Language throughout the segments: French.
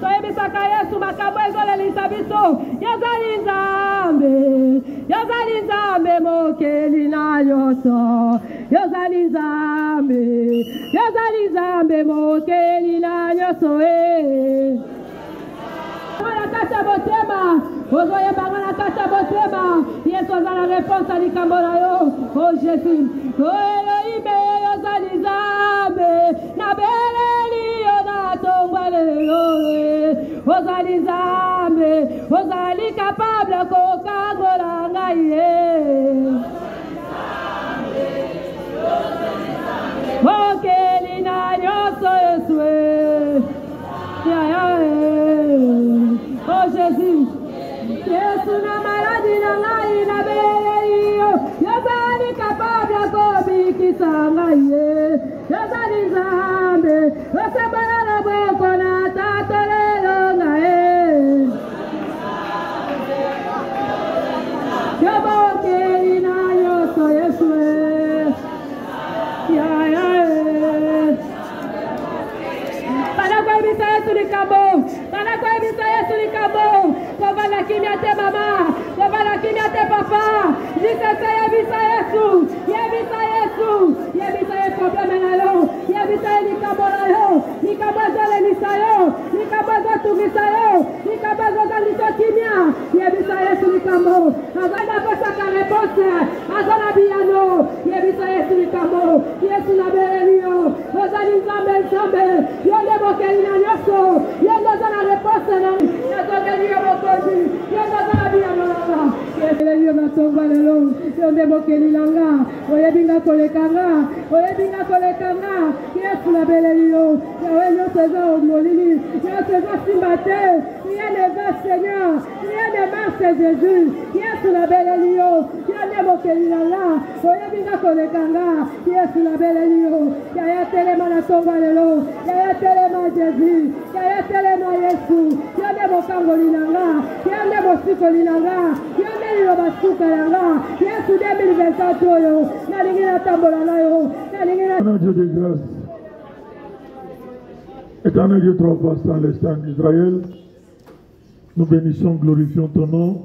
Soyebisaka Yesu makambo ezolelisa biso. Yazali Nzambe. Yazali Nzambe mokeli na nyonso. Yazali Nzambe. Yazali Nzambe mokeli na nyonso. La kata botema. Ozoye bangana kata botema. Yesu azala réponse à likambo na yo. Oh Jésus. Oh Elohim yazali Nzambe. Na beleli yo na tongwa lelo. Ozali Nzambe. Ozali capable kokangola ngai. Mokeli na nyonso Yesu. Oh Jésus, Yesu na maladi na ngai na belelio, yazali capable kobikisa ngai, yazali Nzambe, osembala na boko na tatolelo ngai, yobokeli na nyonso Yesu, Panakwebisa Yesu likambo, Panakwebisa Yesu likambo, Kovala kimya te mama, Kovala kimya te papa, Jisese yebisa Yesu, Yebisa Yesu, Yebisa Yesu probleme na yo, Yebisa likambo na yo, likambo zole nisa yo, likambo zotugisa yo, likambo zozalisa kimya, Yebisa Yesu likambo, Azana pesa ka repose, Azana biyano, Yebisa Yesu likambo, Yesu na belelio, Ozali Nzambe Nzambe, Yonde bokeli na nyoso, Yonde zana repose na, Yazogeli yo bokoji, Yonde zana biyano langa, Yebelelio na tongwa lelo, Yonde bokeli langa, Oyebinga kolekanga, Oyebinga kolekanga, Yesu na belelio, Yawe nyoso eza omolili, Nyoso eza simbate, rien ne va Seigneur, rien ne marche Jésus, Yesu na belelio, Yonde bokeli langa, Oyebinga kolekanga, Yesu na belelio, Yaya telema na tongwa lelo, Yaya telema Jésus, Yaya telema Yesu, Yonde mokango linanga, Yonde mosiko linanga, Yonde liloba suka yanga, Yesu 2024 oyo, nalingi na tambola na yo, nalingi na... Dieu de grâce, éternel Dieu trois fois sans les saints d'Israël, nous bénissons, glorifions ton nom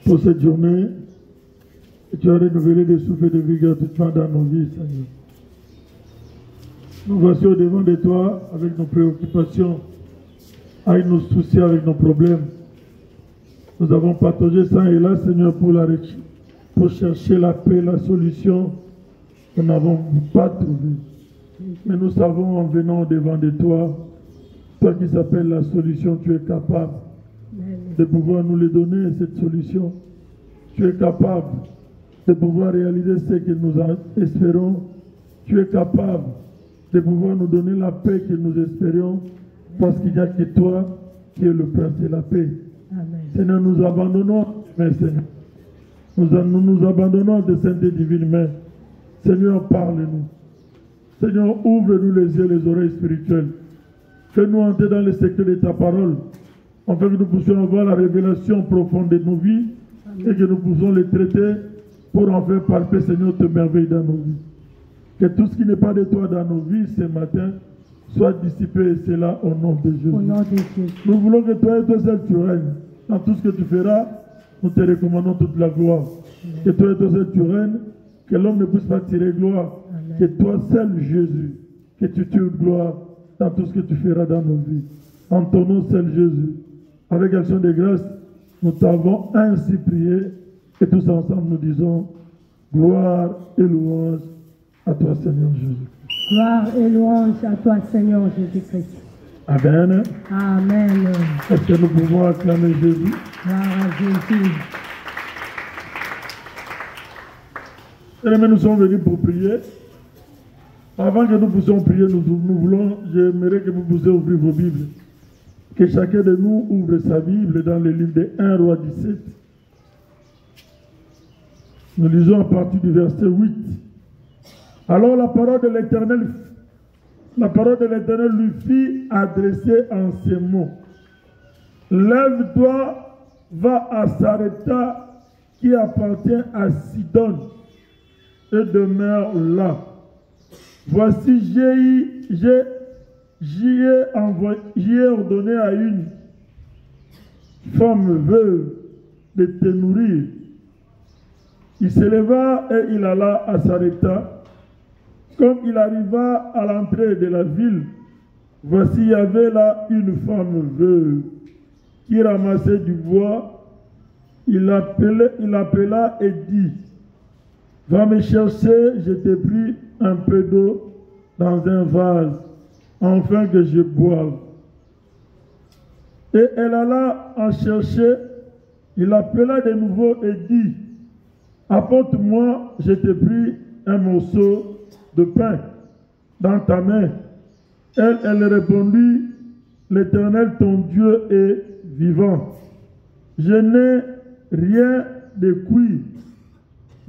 pour cette journée. Et tu as renouvelé des souffles de vigueur dans nos vies, Seigneur. Nous voici au devant de toi avec nos préoccupations, avec nos soucis, avec nos problèmes. Nous avons partagé ça et là, Seigneur, pour chercher la paix, la solution. Nous n'avons pas trouvé. Mais nous savons en venant au devant de toi, toi qui s'appelle la solution, tu es capable de pouvoir nous le donner, cette solution. Tu es capable de pouvoir réaliser ce que nous espérons. Tu es capable de pouvoir nous donner la paix que nous espérions, parce qu'il n'y a que toi qui es le prince de la paix. Amen. Seigneur, nous abandonnons, mais Seigneur, nous abandonnons de saintes et divines mains. Seigneur, parle-nous. Seigneur, ouvre-nous les yeux, les oreilles spirituelles. Fais-nous entrer dans le secret de ta parole, afin que nous puissions avoir la révélation profonde de nos vies. Amen. Et que nous puissions les traiter pour en faire palper, Seigneur, tes merveilles dans nos vies. Que tout ce qui n'est pas de toi dans nos vies ce matin soit dissipé, et c'est là au nom de Jésus. Au nom de Jésus. Nous voulons que toi et toi seul tu règnes. Dans tout ce que tu feras, nous te recommandons toute la gloire. Amen. Que toi et toi seul tu règnes, que l'homme ne puisse pas tirer gloire. Amen. Que toi seul, Jésus, que tu tires gloire dans tout ce que tu feras dans nos vies. En ton nom seul, Jésus. Avec action de grâce, nous t'avons ainsi prié et tous ensemble nous disons gloire et louange à toi, Seigneur Jésus. Gloire et louange à toi, Seigneur Jésus-Christ. Amen. Amen. Est-ce que nous pouvons acclamer Jésus? Gloire à Jésus. Et nous sommes venus pour prier. Avant que nous puissions prier, j'aimerais que vous puissiez ouvrir vos Bibles. Que chacun de nous ouvre sa Bible dans le livre de 1 Roi 17. Nous lisons à partir du verset 8. Alors la parole de l'Éternel lui fit adresser en ces mots. Lève-toi, va à Sarepta qui appartient à Sidon et demeure là. Voici j'ai j'y ai ordonné à une femme veuve de te nourrir. Il se leva et il alla à Sarepta. Comme il arriva à l'entrée de la ville, voici il y avait là une femme veuve qui ramassait du bois. Il l'appela et dit, va me chercher, je t'ai pris un peu d'eau dans un vase, afin que je boive. Et elle alla en chercher. Il l'appela de nouveau et dit, apporte-moi, je t'ai pris un morceau de pain dans ta main. Elle répondit, l'Éternel ton Dieu est vivant. Je n'ai rien de cuit.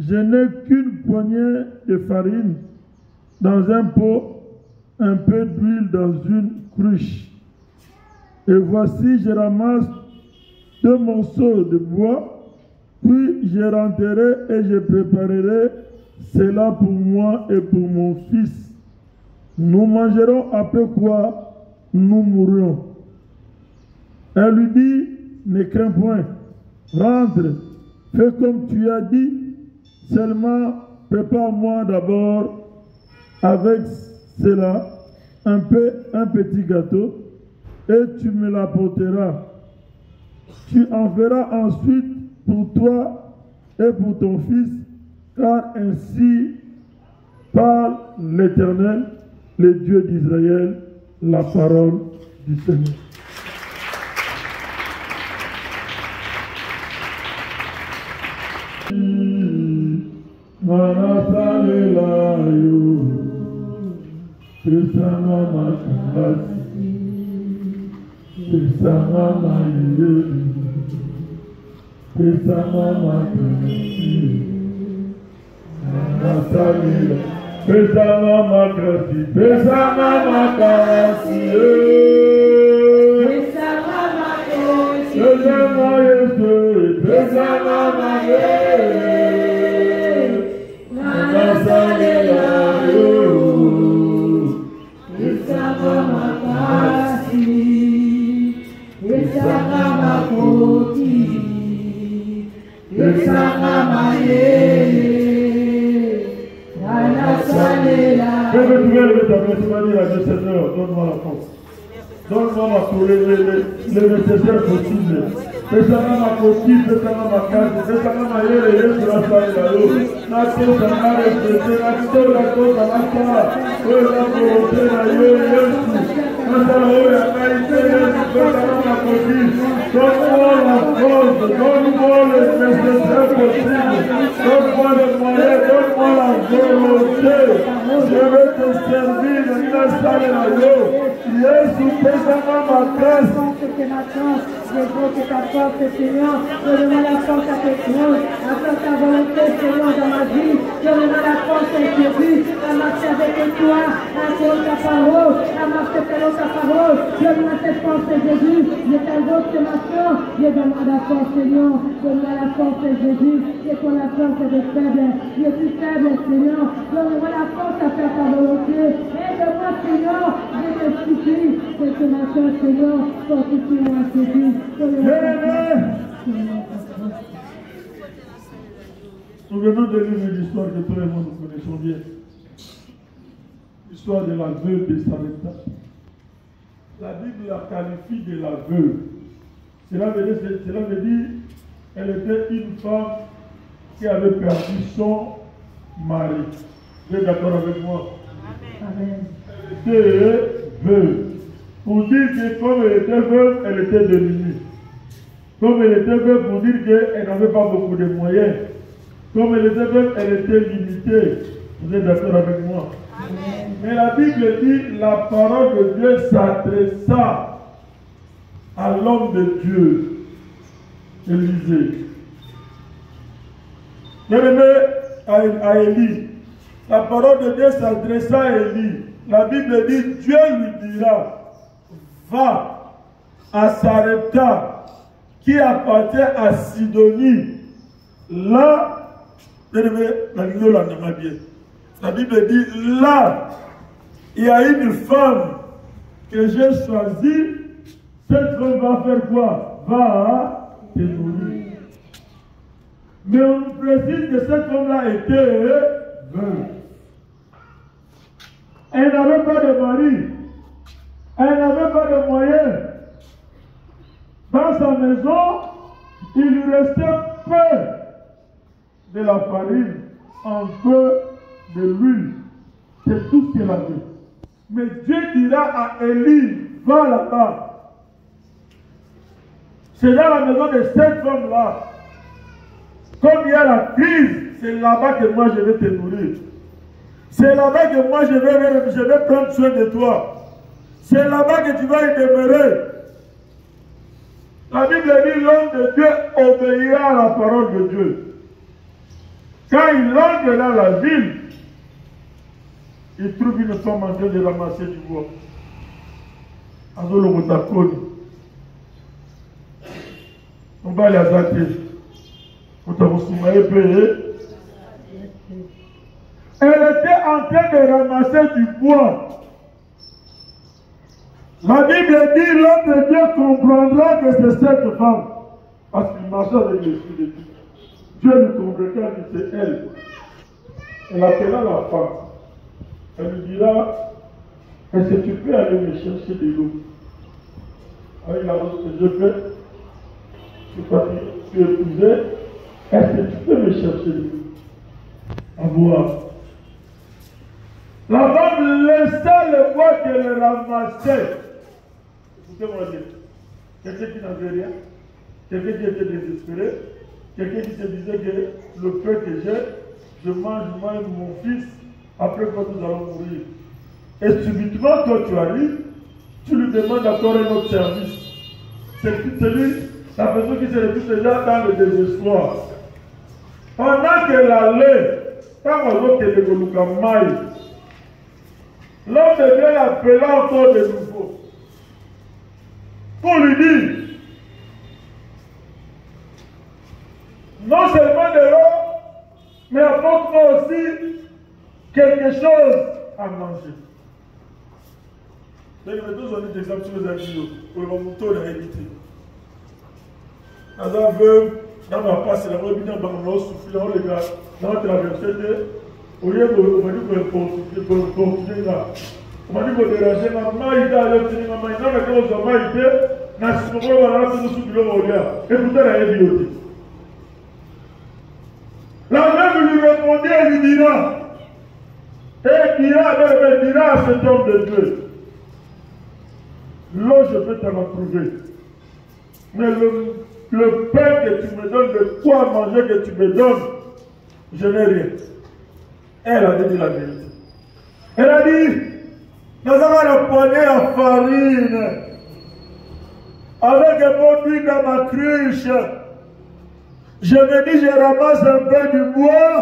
Je n'ai qu'une poignée de farine dans un pot, un peu d'huile dans une cruche. Et voici, je ramasse 2 morceaux de bois, puis je rentrerai et je préparerai cela pour moi et pour mon fils. Nous mangerons après quoi nous mourrons. Elle lui dit, ne crains point, rentre, fais comme tu as dit, seulement prépare-moi d'abord avec cela un petit gâteau et tu me l'apporteras. Tu en feras ensuite pour toi et pour ton fils, car ainsi parle l'Éternel, le Dieu d'Israël, la parole du Seigneur. Donne-moi la force. Donne-moi ma colère, le nécessaire possible. Fais-moi ma coquille, fais-moi ma carte, fais-moi ma yére, sur la salle là-haut. La chose à ma respecter, la chose à ma part. Oh, la volonté, la yére, donne-moi la qualité, fais-moi ma coquille. Donne-moi la force, donne-moi le nécessaire possible. Donne-moi les moyens, donne-moi la volonté. Je vais te servir dans la salle là-haut. Jésus, fais-moi ma grâce. Je veux que ta force, Seigneur, donne-moi la force à tes choses, à faire ta volonté, Seigneur, dans ma vie. Donne-moi la force à Jésus, à marcher avec toi, à faire ta parole, à marcher selon ta parole. Donne-moi cette force, Jésus. Je t'invoque ce matin. Je donne-moi la force, Seigneur. Donne-moi la force, Jésus. C'est pour la force de faible. Je suis faible, Seigneur. Donne-moi la force à faire ta volonté. Aide-moi, Seigneur. Je te supplie. C'est ce matin, Seigneur. Fortifie-moi, Jésus. Nous venons de lire une histoire que tout le monde nous connaissons bien. L'histoire de la veuve de Sarepta. La Bible la qualifie de la veuve. Cela veut dire qu'elle était une femme qui avait perdu son mari. Vous êtes d'accord avec moi? Amen. Elle était veuve. Pour dire que comme elle était veuve, elle était démunie. Comme elle était veuve, pour dire qu'elle n'avait pas beaucoup de moyens. Comme elle était veuve, elle était limitée. Vous êtes d'accord avec moi? Amen. Mais la Bible dit, la parole de Dieu s'adressa à l'homme de Dieu, Élisée. Bien-aimé à Élie, la parole de Dieu s'adressa à Élie. La Bible dit, Dieu lui dira, va à Sarepta, qui appartient à Sidonie. Là, la Bible dit, là, il y a une femme que j'ai choisi, cette femme va faire quoi? Va te nourrir. Mais on nous précise que cette femme-là était veuve. Elle n'avait pas de mari. Elle n'avait pas de moyens. Dans sa maison, il lui restait peu de la farine, un peu de l'huile. C'est tout ce qu'elle avait. Mais Dieu dira à Élie, va là-bas. C'est dans la maison de cette femme-là. Comme il y a la crise, c'est là-bas que moi je vais te nourrir. C'est là-bas que moi je vais prendre soin de toi. C'est là-bas que tu vas y demeurer. La Bible dit l'homme de Dieu obéira à la parole de Dieu. Quand il entre dans la ville, il trouve une femme en train de ramasser du bois. Azolo Motakoni. On va les attaquer. Elle était en train de ramasser du bois. La Bible dit l'homme de Dieu comprendra que c'est cette femme. Parce qu'il marchait avec l'esprit de Dieu. Dieu lui convaincra que c'est elle. Elle appela la femme. Elle lui dira, est-ce que tu peux aller me chercher de l'eau? Avec la chose que je fais, tu es épousé, est-ce que tu peux me chercher de l'eau? À boire. La femme laissa le bois qu'elle ramassait. Écoutez-moi bien. Quelqu'un qui n'avait rien, quelqu'un qui était désespéré, quelqu'un qui se disait que le peu que j'ai, je mange mon fils, après quoi nous allons mourir. Et subitement, toi tu arrives, tu lui demandes encore un autre service. C'est celui, la personne qui se retrouve déjà dans le désespoir. Pendant qu'elle allait, quand on voit qu'elle est l'homme de Dieu l'appela encore de nouveau. Pour lui dire, non seulement de l'eau, mais apporte-moi aussi quelque chose à manger. Donc, je vais vous donner des exemples sur les animaux. Pour le moment, on a évité. Dans un veuve, dans ma passe, la robe, dans mon souffle, on les gars, dans la traversée, au lieu de on m'a dit qu'on continuer là. On m'a dit qu'on dérangeait, maman, il a allé, maman, il a allé, on m'a dit, n'a pas dit, on a dit, on a dit, on la veuve lui répondit et lui dira, et dira à cet homme de Dieu, l'eau je peux te la trouver, mais le pain que tu me donnes, le quoi manger que tu me donnes, je n'ai rien. Elle a dit la vérité. Elle a dit, nous avons la poignée à farine, avec un peu d'huile dans ma cruche. Je me dis, je ramasse un peu du bois.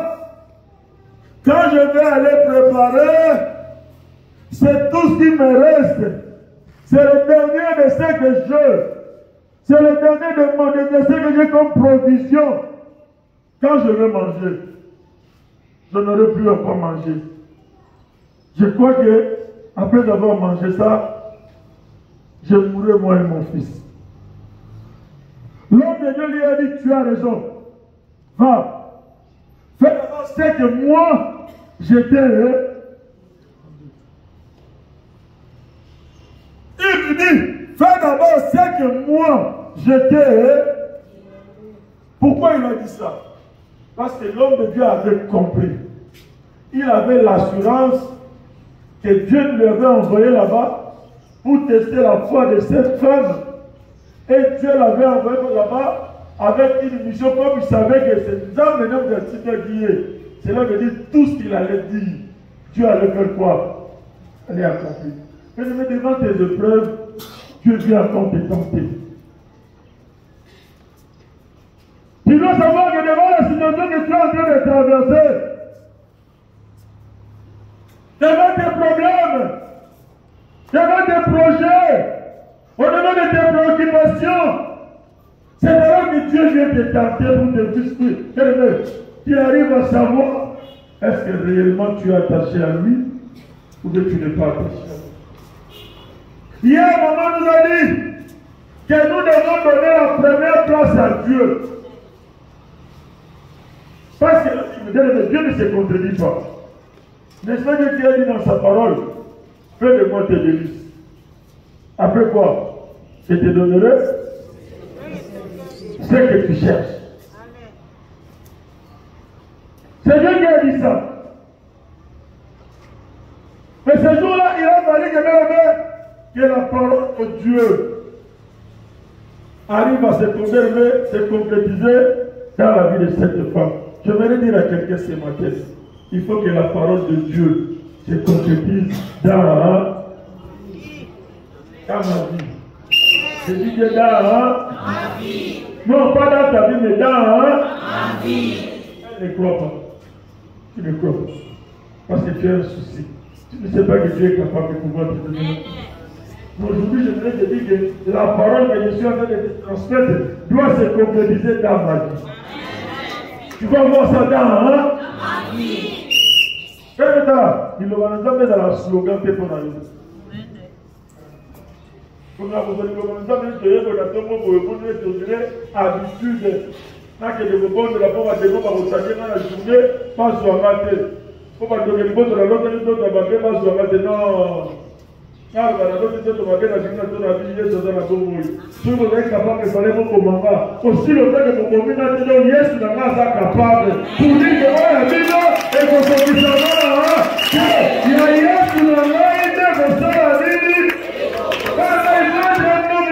Quand je vais aller préparer, c'est tout ce qui me reste. C'est le dernier de ce que je. C'est le dernier de ce que j'ai comme provision. Quand je vais manger, je n'aurai plus à quoi manger. Je crois que, après avoir mangé ça, je mourrai moi et mon fils. L'homme de Dieu lui a dit, tu as raison. Va. Fais d'abord ce que moi, j'étais. Il lui dit, fais d'abord ce que moi, j'étais. Pourquoi il a dit ça? Parce que l'homme de Dieu avait compris. Il avait l'assurance que Dieu lui avait envoyé là-bas pour tester la foi de cette femme. Et Dieu l'avait envoyé là-bas avec une mission, comme il savait que c'est dans le nom de Dieu. Cela veut dire tout ce qu'il allait dire. Dieu allait faire quoi? Allait accomplir. Mais devant tes épreuves, Dieu vient encore te tenter. Tu dois savoir que devant la situation que tu es en train de traverser, devant tes problèmes, devant tes projets, au-delà de tes préoccupations, c'est là que Dieu vient te tenter pour te discuter. Tu arrives à savoir, est-ce que réellement tu es attaché à lui ou que tu n'es pas attaché à lui. Hier, maman nous a dit que nous devons donner la première place à Dieu. Parce que Dieu ne se contredit pas. N'est-ce pas que Dieu a dit dans sa parole, fais de moi tes délices. Après quoi? Je te donnerai ce que tu cherches. C'est Dieu qui a dit ça. Mais ce jour-là, il a fallu que la parole de Dieu arrive à se concrétiser dans la vie de cette femme. Je voudrais dire à quelqu'un ce matin, il faut que la parole de Dieu se concrétise dans ma vie. Je dis que dans ma vie. Non, pas dans ta vie, mais dans ma vie. Tu ne crois pas. Tu ne crois pas. Parce que tu as un souci. Tu ne sais pas que Dieu est capable de pouvoir te donner. Aujourd'hui, je voudrais te dire que la parole que je suis en train de te transmettre doit se concrétiser dans ma vie. Tu vas voir ça dans ma vie. Quand il va nous amener dans la slogan que pour nous. Comme la vous allez nous amener dans la habitude. Quand il y a des bonnes de la pomme à des bonnes à vous saquer dans la journée, pas sur la matin. Il faut pas donner les bonnes de la l'autre, les autres, pas sur la matin. Non. Quand la l'autre, les autres, la vie, dans la bonne. Si vous êtes capable de parler vos commandements, aussi le fait que vos communes ont dit, yes, nous sommes capables. Pour dire que la Bible est qu'on s'en dit ça. Il y a yes, nous avons été comme ça, la Bible. Quand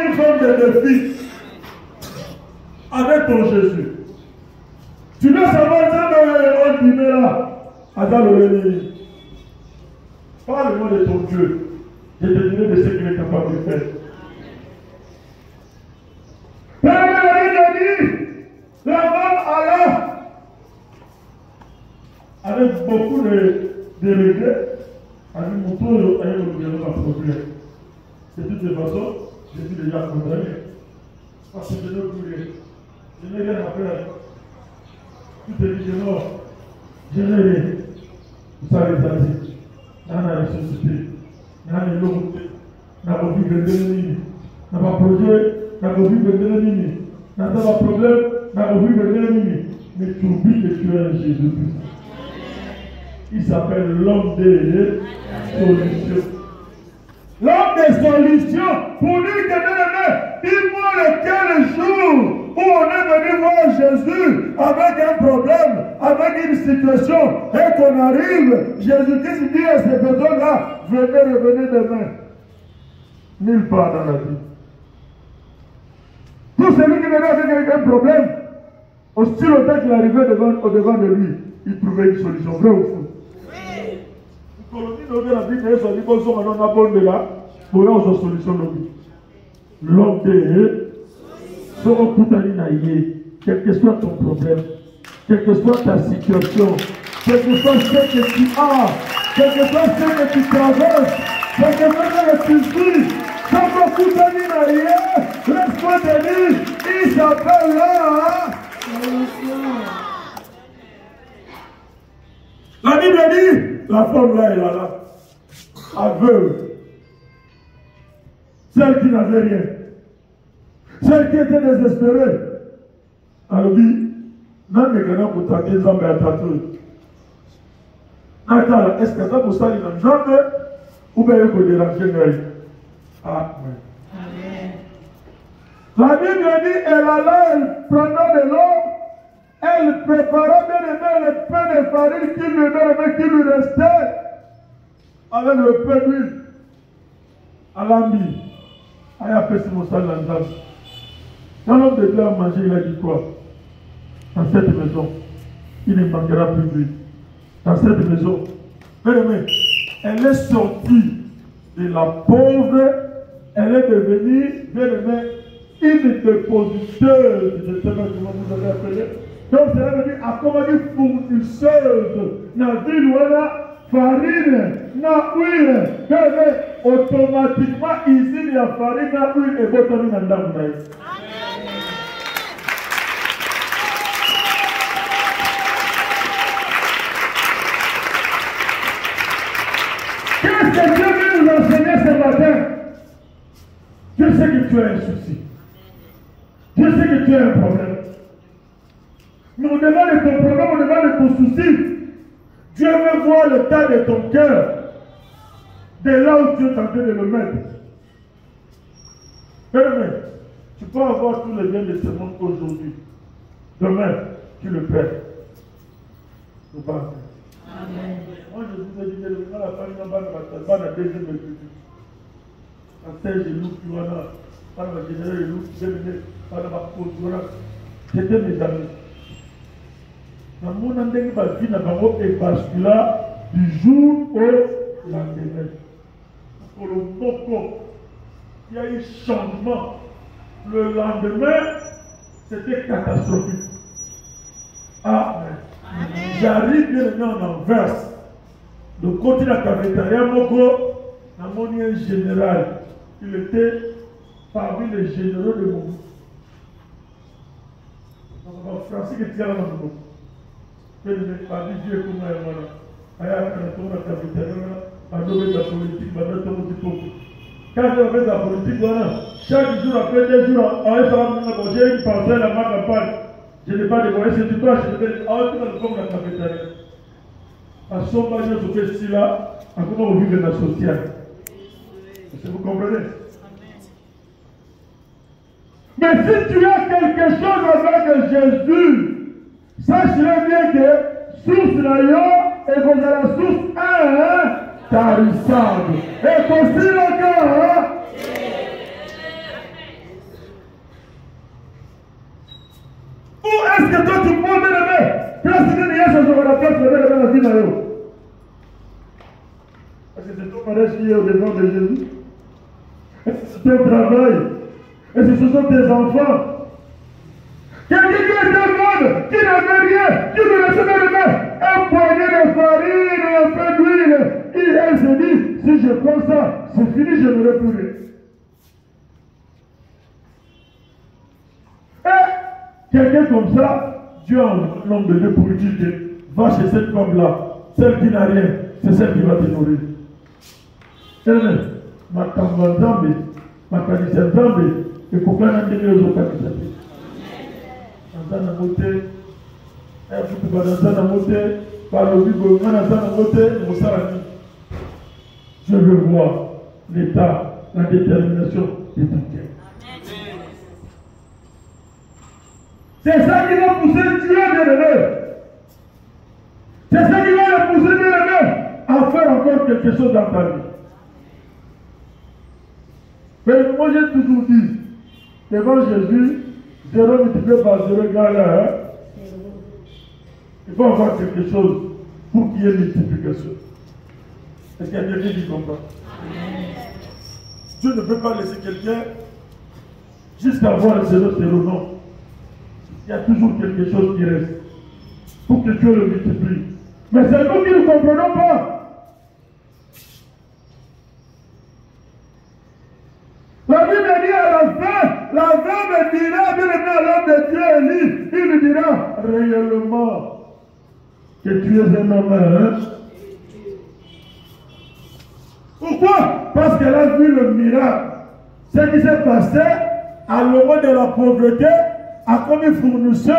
il faut de défi avec ton Jésus. Tu dois savoir ça dans le dîner là. Attends le parle-moi de ton Dieu. Je te dirai de ce qu'il est capable de faire. Père, dit, la femme alla avec beaucoup de regrets. Elle dit, mon tour, elle est un problème. De toutes les façons, je suis déjà condamné. Parce que je ne peux rien. Je n'ai rien à faire. Tout est dit, je n'ai rien. Vous savez, ça dit, dans la ressuscité, dans les lots, dans la vie de l'ennemi, dans le projet, dans la vie de l'ennemi, dans le problème, dans la vie de l'ennemi. Mais tu oublies que tu es un Jésus-Christ. Il s'appelle l'homme des solutions. L'homme des solutions, pour dire que dis-moi lequel jour où on est venu voir Jésus avec un problème, avec une situation, et qu'on arrive, Jésus-Christ dit à ces personnes-là, venez, revenez demain. Nulle part dans la vie. Tout celui qui venait avec un problème, aussi longtemps qu'il arrivait au-devant de lui, il trouvait une solution. Vrai ou faux? L'homme quel que soit ton problème, quelle que soit ta situation, quel que soit ce que tu as, quel que soit ce que tu traverses, quel que soit ce que tu vis, comme beaucoup d'amis laisse-moi te dire, il s'appelle là. La Bible dit, la femme là, elle est là, aveugle, celle qui n'avait rien, celle qui était désespérée. Alors dit, non, mais quand on t'a dit, on va t'attendre. Attends, est-ce que ça vous salue dans le jambe ou bien vous dérangez? Ah, oui. La Bible dit, elle alla, elle prenait de l'eau, elle prépara bien aimé le pain de farine qui lui restait avec le pain d'huile. Alambi, elle a fait ce mot dans la jambe. Quand l'homme de Dieu a mangé, il a dit quoi? Dans cette maison, il ne manquera plus d'huile. Dans cette maison, elle est sortie de la pauvre, elle est devenue, bien aimé, une dépositeuse, je ne sais pas comment vous avez appelé. Donc, cela veut dire, à comment dire fournisseuse, dans la ville où elle a farine, na huile, automatiquement, ici, il y a farine, na huile, et votre vie n'a pas. Qu'est-ce que Dieu veut nous enseigner ce matin? Dieu sait que tu as un souci. Dieu sait que tu as un problème. Mais au-delà de ton problème, au-delà de ton souci, Dieu veut voir l'état de ton cœur. De là où tu es en train de le mettre. Bien-aimé, tu peux avoir tous les biens de ce monde aujourd'hui. Demain, tu le perds. Nous parlons. Amen. Moi, je vous ai dit que le la famille n'a pas la deuxième étude. En tel de loup, tu vois là, pas la générale de loup, tu sais, pas la cause, tu vois là. C'était mes amis. Dans mon endroit, ma vie n'a pas été bascula du jour au lendemain. Pour le Boko, il y a eu changement. Le lendemain, c'était catastrophique. Amen. J'arrive bien en Anvers. Le côté de la cafétéria, Moko, dans mon lien général, il était parmi les généraux de mon groupe. En français, qui tient dans mon groupe. Dieu comment il y a la cafétéria. Quand je fais la politique, chaque jour, après 2 jours, j'ai une parcelle à ma campagne. Je n'ai pas de moyens, c'est du quoi je vais comme la cafétéria. À son moment, je fais ceci là, à comment vous vivez dans la sociale. Est-ce que vous comprenez? Mais si tu as quelque chose avec Jésus, sache-le bien que source là, et vous avez la source tarissable. Et aussi le cœur. Où est-ce que toi tu peux m'aimer? Place de l'IA, je vais la place de la vie d'ailleurs. Est-ce que c'est ton mariage qui est au devant de Jésus? Est-ce que c'est ton travail? Est-ce que ce sont tes enfants? Quelqu'un qui était mort, qui n'avait rien, qui ne recevait rien, un poignet de farine et un peu d'huile. Elle se dit, si je prends ça, c'est fini, je n'aurai plus rien. Et quelqu'un comme ça, Dieu a un nombre de Dieu pour lui dire que va chez cette femme-là, celle qui n'a rien, c'est celle qui va te nourrir. Elle ma campagne, ma canisse Zambé, et pourquoi elle a donné aux autres candidates? Dans un côté, elle fout dans un côté, par le bibeau, dans un côté, on s'arrête. Je veux voir l'état, la détermination de ton cœur. C'est ça qui va pousser Dieu bien-aimé. C'est ça qui va le pousser bien-aimé à faire encore quelque chose dans ta vie. Mais moi j'ai toujours dit, devant Jésus, 0 multiplié par 0 égale à 1. Il faut avoir quelque chose pour qu'il y ait multiplication. Est-ce qu'il y a quelqu'un qui comprend? Dieu ne peut pas laisser quelqu'un juste avoir le 0, non. Il y a toujours quelque chose qui reste pour que Dieu le multiplie. Mais c'est nous qui ne comprenons pas. La Bible dit à la fin me dira, bien aimé à l'homme de Dieu, Élie, il lui dira réellement que tu es un homme, hein? Pourquoi? Parce qu'elle a vu le miracle. Ce qui s'est passé à l'homme de la pauvreté, a commis fournisseuse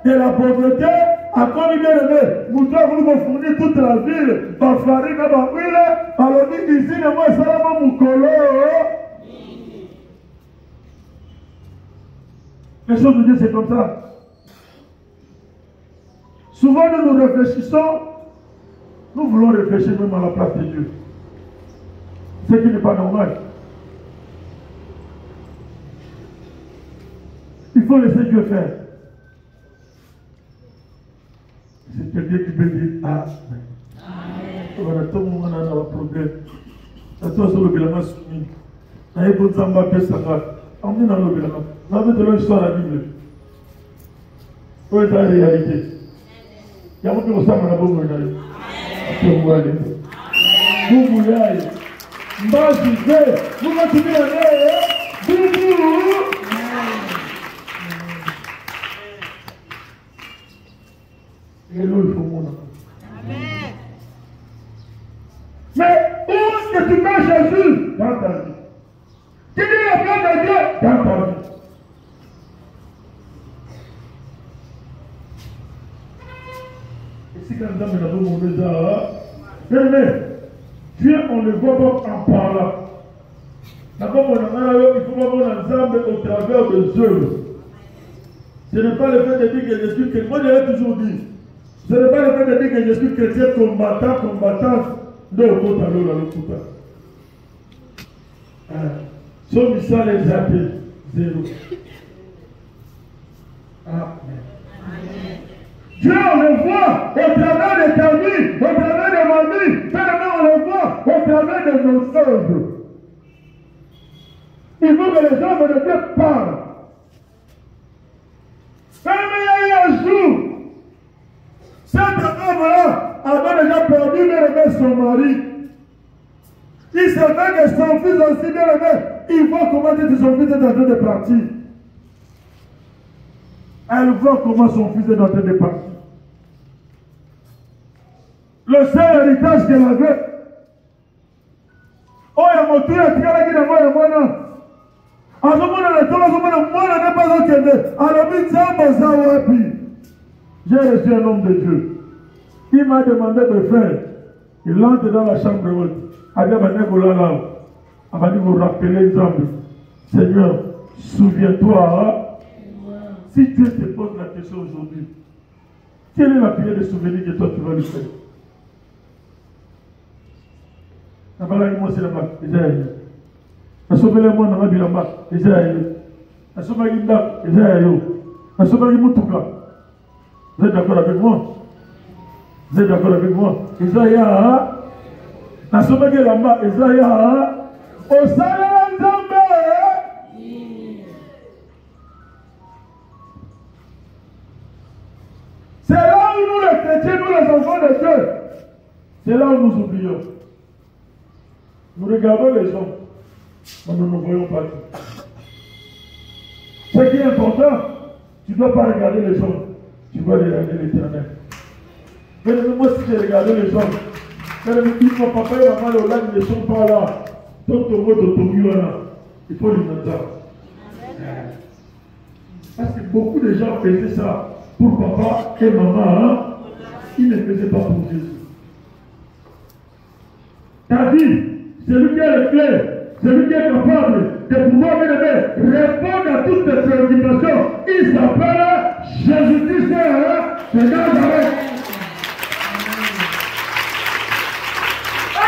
de la pauvreté, a commis bien aimé. Nous devons nous fournir toute la ville, par farine, par huile, alors dit ici, le mot est seulement mon colo. Les choses de Dieu, c'est comme ça. Souvent, nous réfléchissons, nous voulons réfléchir même à la place de Dieu. Ce qui n'est pas normal. Il faut laisser Dieu faire. C'est quelqu'un qui peut dire Amen. Voilà, tout le monde a un problème. Ça soit sur le bilan soumis. Il y a un zamba qui est sacré. On est dans le bilan. Vous avez de l'histoire à la Bible. Où est la réalité? Il y a un peu de ça, mais vous voyez. Vous voyez. Mbas disait, vous m'attendez la mer, boubou. Et là, il faut mon amour. Mais où est-ce que tu mets Jésus dans ta vie? Quelle est la de Dieu dans ta vie. Et si quand nous avons mon désert, Dieu, on le voit pas en parlant. D'abord, il faut voir mon ensemble au travers des œuvres. Ce n'est pas le fait de dire que je suis chrétien. Moi, je l'ai toujours dit. Ce n'est pas le fait de dire que je suis chrétien combattant. De l'autre à l'autre. Somme ça les appels. Zéro. Amen. Dieu, on le voit au travers de ta vie, au travers de ma vie. Tellement on le voit au travers de nos œuvres. Il faut que les œuvres de Dieu parlent. Mais il y a un jour, cet homme-là avait déjà perdu son mari. Il savait que son fils aussi bien aimé, il voit comment son fils est en train de partir. Elle voit comment son fils est en train de partir. Le seul héritage qu'elle avait, oh, il y a mon tour, il y a qui est moi, non. À ce moment-là, moi, je n'ai pas entendu. J'ai reçu un homme de Dieu. Il m'a demandé de faire. Il entre dans la chambre haute. Il m'a dit vous rappeler les hommes. Seigneur, souviens-toi. Si Dieu te pose la question aujourd'hui, quelle est la prière de souvenir que toi tu vas lui faire? Moi, c'est la marque. Asobele mwana mabilamba Ezaïe. Asobali nda Ezaïe. Asobali mutuka. Vous êtes d'accord avec moi? Vous êtes d'accord avec moi? Ezaïe. Asobali lamba Ezaïe. Osala nzambe. C'est là où nous les chrétiens, nous les enfants de Dieu, c'est là où nous oublions. Nous regardons les hommes. Mais nous ne voyons pas tout. Ce qui est important, tu ne dois pas regarder les hommes, tu dois regarder l'Éternel. Mais moi, si j'ai regardé les hommes, il faut papa et maman, ils ne sont pas là. Il faut les entendre. Parce que beaucoup de gens faisaient ça pour papa et maman, ils ne faisaient pas pour Jésus. Ta vie, c'est lui qui a le clé. Celui qui est capable de pouvoir répondre à toutes tes préoccupations, il s'appelle Jésus-Christ de Nazareth.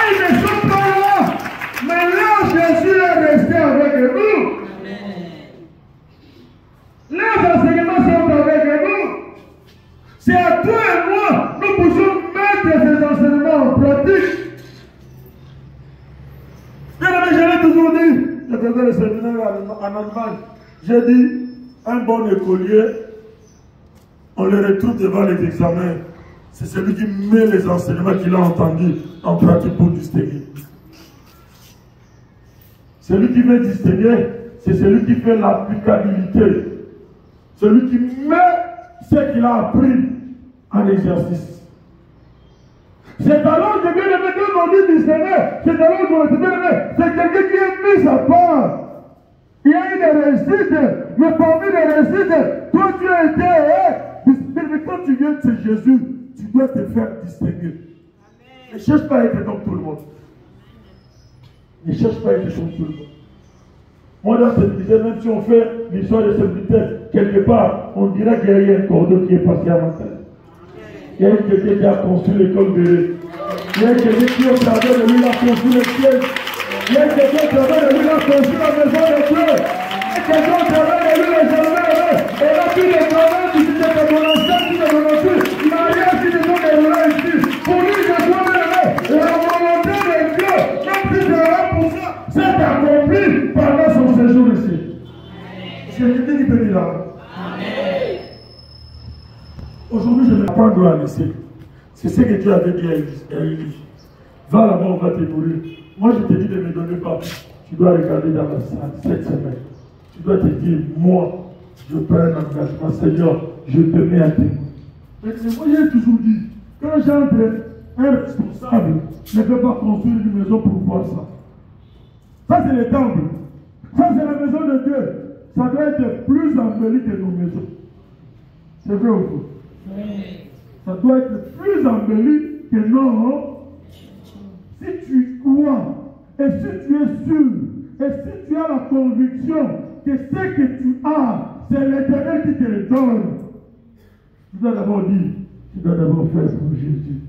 Ils ne sont pas là, mais là Jésus est resté avec nous. Les enseignements sont avec nous. C'est à toi et moi, nous pouvons mettre ces enseignements en pratique. Je l'ai toujours dit, je faisais le séminaire en Allemagne. J'ai dit, un bon écolier, on le retrouve devant les examens. C'est celui qui met les enseignements qu'il a entendus en pratique pour distinguer. Celui qui veut distinguer, c'est celui qui fait l'applicabilité. Celui qui met ce qu'il a appris en exercice. C'est alors que bien aimé, quand on dit discerner, c'est alors qu'on dit bien aimé, c'est quelqu'un qui est mis à part. Il y a eu des réussites, mais parmi les réussites, toi tu as été, mais quand tu viens de Jésus, tu dois te faire distinguer. Ne cherche pas à être comme tout le monde. Ne cherche pas à être comme tout le monde. Moi dans cette disait, même si on fait l'histoire de cette vitesse, quelque part, on dirait qu'il y a un cordon qui est passé à ma tête. Il y a quelqu'un qui a construit l'école de Dieu. Il y a quelqu'un qui, au travers de lui, a construit le ciel. Il y a quelqu'un au travers de lui, a construit la maison de Dieu. Il y a quelqu'un au travers de lui, les jardins. Et là, tous les travaux qui étaient de mon ancien, qui de mon ancien, il n'y a rien qui ne sont déroulés ici. Pour lui, je dois m'aimer. La volonté de Dieu, même si c'est 1%, s'est accomplie pendant son séjour ici. C'est Jésus qui peut dire là. Aujourd'hui, je vais apprendre à laisser. C'est ce que Dieu avait dit à Élie. Va là-bas, on va te nourrir. Moi, je te dis de ne me donner pas. Tu dois regarder dans la salle cette semaine. Tu dois te dire, moi, je prends un engagement. Seigneur, je te mets à témoin. Mais moi, j'ai toujours dit, quand j'entre, un responsable ne peut pas construire une maison pour voir ça. Ça, c'est le temple. Ça, c'est la maison de Dieu. Ça doit être plus embelli que nos maisons. C'est vrai ou faux? Ça doit être plus embelli que non. Si tu crois, et si tu es sûr, et si tu as la conviction que ce que tu as, c'est l'Éternel qui te le donne, tu dois d'abord dire, tu dois d'abord faire pour Jésus.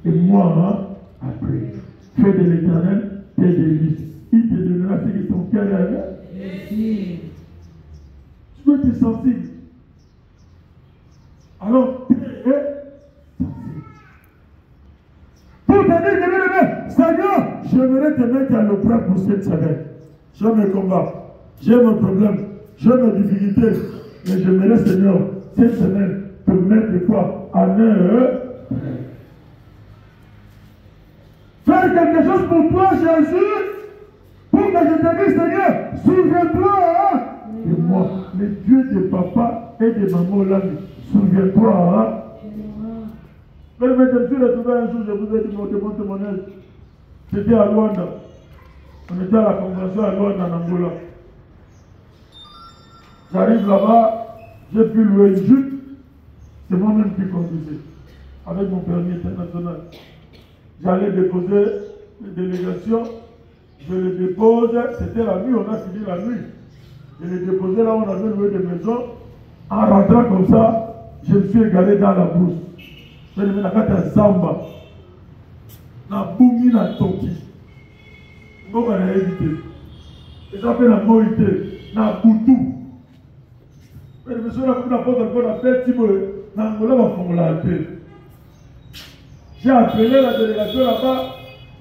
Et moi, après, fais de l'Éternel tes délices. Il te donnera ce que ton cœur a. Tu dois être sensible. Alors, tu es sensible. Pour te dire, Seigneur, j'aimerais te mettre à l'épreuve pour cette semaine. J'ai mes combats, j'ai mes problèmes, j'ai mes difficultés. Mais j'aimerais, Seigneur, cette semaine, te mettre quoi? En œuvre. Faire quelque chose pour toi, Jésus, pour que je te dise, Seigneur, souviens-toi de moi, le Dieu de papa et de maman là, souviens-toi. Mais je me suis retrouvé un jour, je vous ai dit mon témoignage. C'était à Luanda. On était à la convention à Luanda, en Angola. J'arrive là-bas, j'ai pu louer une jupe. C'est moi-même qui conduisais, avec mon permis international. J'allais déposer les délégations. Je les dépose, c'était la nuit, on a fini la nuit. Je les déposais là où on avait loué des maisons. En rentrant comme ça, je me suis égaré dans la brousse. Je me suis mis à Zamba. Na Boumi na Toki. Je vais éviter. Et ça fait la moïté. Na Boutou. Je me suis dit, la porte encore la tête, na Angola va faire la tête. J'ai appelé la délégation là-bas.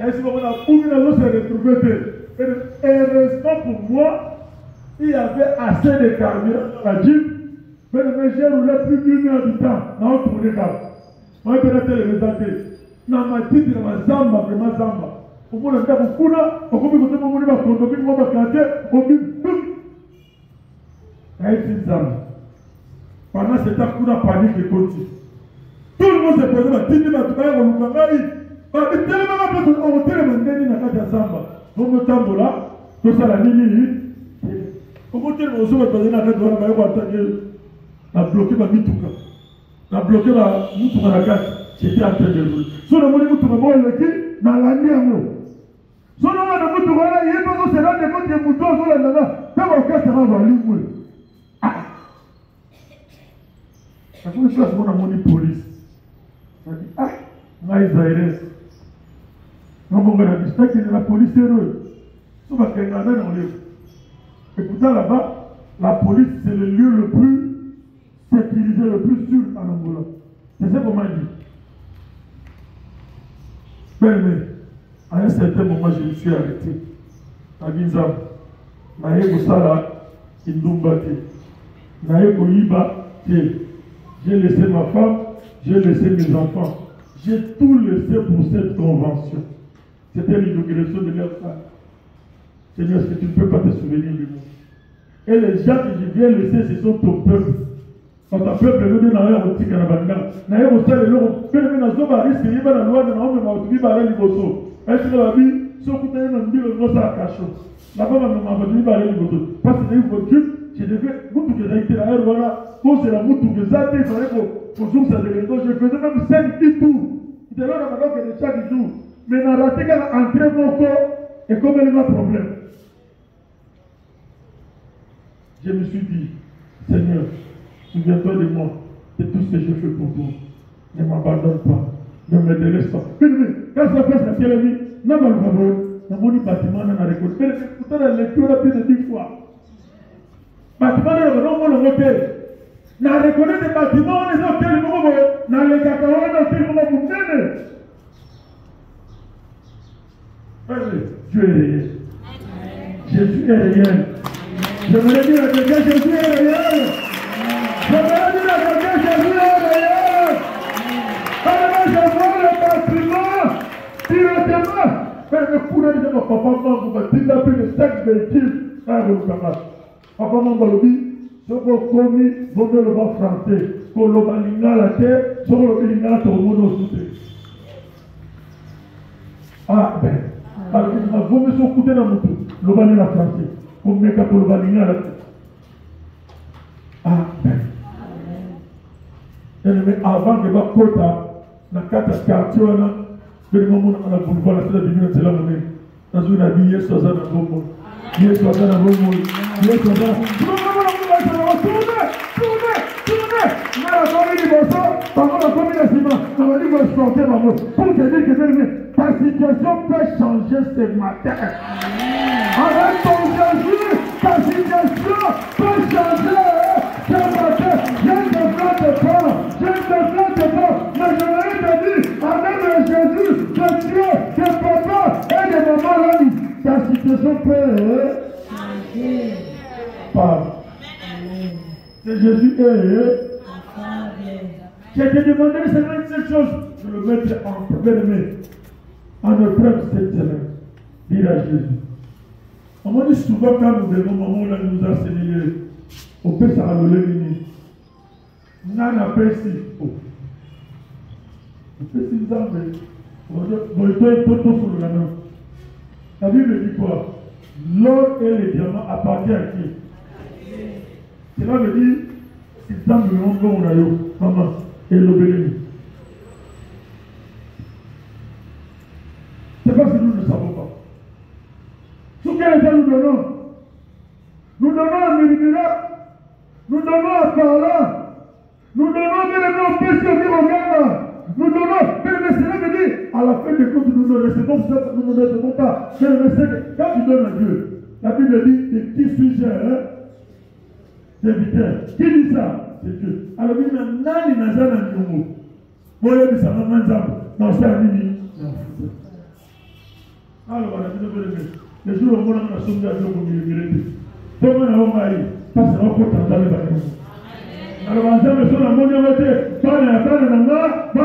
Et si on a Boumi na l'eau, c'est retrouvé. Heureusement pour moi, il y avait assez de carburant dans la Jeep. Mais j'ai roulé plus d'une heure du temps. Dans le tour de cap. Moi, je vais te le présenter. Na matiti na mazamba, vraiment zamba. Au moins, on a beaucoup là. On peut me dire, on va conduire, on va canter, on va et zamba. Pendant ce temps, on a panique et continue. Tout le monde s'est posé, on a dit, on va nous faire. On a tellement on va tellement na kati ya zamba. On va tambour là, tout ça la ligne. On va tellement on va passer na kati ya zamba, on va attaquer. On a bloqué ma mituka. On a bloqué ma mituka na kati. J'étais en train de rouler. Si on a monté mituka, on a dit, on a l'année à moi. Si on a monté mituka, il y a pas de cela, des fois, des moutons, on a là. Quand on casse, on va aller où? Ah! Ça fait une chose, on a monté police. On a dit, ah! On a Israël. On a dit, c'est que la police est heureuse. Si on va faire un année, on est. Et pourtant, là-bas, la police, c'est le lieu le plus sécurisé, le plus sûr en Angola. C'est ça qu'on m'a dit. Mais, à un certain moment, je me suis arrêté. À Ginzam, Naye Kosala, Kindumbate, Naye Koyiba, j'ai laissé ma femme, j'ai laissé mes enfants. J'ai tout laissé pour cette convention. C'était l'inauguration de leur femme. Seigneur, est-ce que tu ne peux pas te souvenir de moi? Et les gens que je viens laisser, ce sont ton peuple. Quand ton peuple est venu dans l'air au Tikanabanga, dans l'air au Sal et l'eau, que le ménage va risquer, il va dans la loi de l'homme, il va oublier par les libosos. Est-ce que la vie, si on peut aller dans le monde, ça a caché. La femme m'a oublié par les libosos. Parce que j'ai eu votre Dieu, j'ai devais, vous que j'ai été là, voilà, quand c'est la moutou que j'ai été, il fallait pour jour ça devait être. Je faisais même 5 petits tours. C'était là dans ma de chaque jour. Mais dans la raté qu'elle a entré mon corps, et comme elle a un problème. Je me suis dit, Seigneur, souviens-toi de moi, de tout ce que je fais pour toi. Ne m'abandonne pas, ne me délaisse pas. Quand ça passe la télé, non, dans mon bâtiment, on a récolté. Pourtant, la lecture a plus de 10 fois. Bâtiment, on a hôtel. On a récolté des bâtiments, on les hôtels, on a les cacahuètes, on a hôtels, on a pour Dieu est réel. Jésus est réel. Je voulais dire à quelqu'un, Jésus est réel. Je voulais dire à quelqu'un, Jésus est réel. Alors, je vois le bâtiment directement. Mais le coup de mon papa m'a dit qu'il plus de 5 véhicules. Papa m'a dit, ce qu'on commis, vous ne le voyez français. Pour le balinga la terre, sur le balinga, tout le monde au soutien. Ah ben. Alors, vous me sont coûté dans mon tout. Le balinga français. omeka koloba lingala te. Amen. Mais avant que bakota na kata quartier wana bele momona na boulevard la tête de la monnaie dans une vie Yesu azana bombo Yesu azana bombo Yesu azana pour te dire que ta situation peut changer ce matin. Avec ton Jésus, ta situation peut changer ce matin. Je ne te flatte pas, mais je voudrais te dire, avec Jésus, de Dieu, de papa et de maman, ta situation peut changer. C'est Jésus est. Je te demandé seulement une seule chose, de le mettre en premier, en épreuve cette semaine. Dire à Jésus. On m'a dit souvent quand nous devons, maman, là, nous a enseigné, on peut s'arrêter. Nana pesi. Pesi nzambe. La Bible dit quoi? L'or et les diamants appartiennent à qui? Cela veut dire, si nzambe on a eu, maman, et l'obéir. C'est parce que nous ne savons pas. Sous quel état nous donnons? Nous donnons à Murmura, nous donnons à Parla. Nous donnons au péché au Ghana. Nous donnons, mais cela veut dire, à la fin des comptes, nous ne recevons pas. Quand tu donnes à Dieu, la Bible dit, et qui suis-je? Serviteur. Qui dit ça? C'est Dieu. Alors, il y a nani nazana nyongo. Moi, il y a des gens dans sa vie. Alors, voilà, les jours où on a sommé à Dieu pour me comment on va y parce qu'on peut t'entendre les bâtiments. Alors, on a besoin de mon côté, quand on a maman, papa,